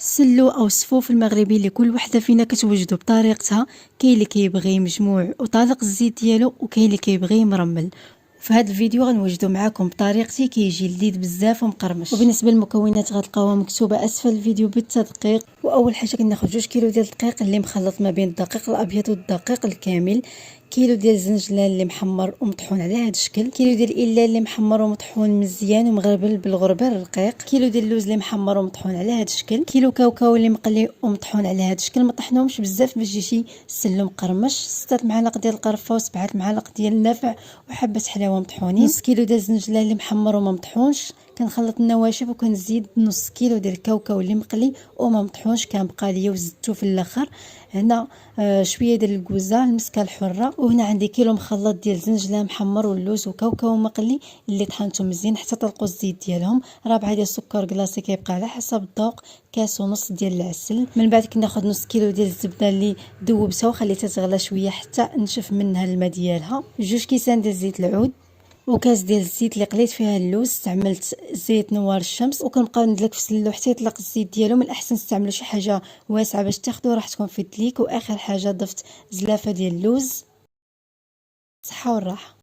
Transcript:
السلو او الصفوف المغربي اللي كل وحده فينا كتوجدو بطريقتها. كاين اللي كيبغي مجموع وطالق الزيت ديالو، وكاين اللي كيبغي مرمل. في هذا الفيديو غنوجدو معاكم بطريقتي كيجي لذيذ بزاف ومقرمش. وبالنسبه للمكونات غتلقاوها مكتوبه اسفل الفيديو بالتدقيق. واول حاجه كناخذ 2 كيلو ديال الدقيق اللي مخلط ما بين الدقيق الابيض والدقيق الكامل، كيلو ديال الزنجلان اللي محمر ومطحون على هذا الشكل، كيلو ديال الإلال اللي محمر ومطحون مزيان ومغربل بالغربال الرقيق، كيلو ديال اللوز اللي محمر ومطحون على هذا الشكل، كيلو كاوكاو اللي مقلي ومطحون على هذا الشكل، ما طحناهمش بزاف باش يجي السلو مقرمش، 6 معالق ديال القرفه و7 معالق ديال النافع وحبه حلاوه مطحونين، نص كيلو ديال الزنجلان اللي محمر وما مطحونش. كنخلط النواشف وكنزيد نص كيلو ديال الكاوكاو اللي مقلي وما مطحونش كان بقى ليا وزدته في الاخر. هنا شويه ديال الكوزه المسكه الحره، وهنا عندي كيلو مخلط ديال الزنجلان محمر واللوز وكاوكاو مقلي اللي طحنتهم مزيان حتى طلقوا الزيت ديالهم، ربعه ديال السكر كلاصي كيبقى على حسب الذوق، كاس ونص ديال العسل. من بعد كناخذ نص كيلو ديال الزبده اللي ذوبتها وخليتها تغلى شويه حتى نشف منها الماء ديالها، 2 كيسان ديال زيت العود، وكاس ديال الزيت اللي قليت فيها اللوز. استعملت زيت نوار الشمس وكنبقى ندلك في السلو حتى يطلق الزيت ديالو. من الاحسن تستعملوا شي حاجه واسعه باش تاخذوا راحتكم في الدليك. واخر حاجه ضفت زلافه ديال اللوز. صحه والراحه.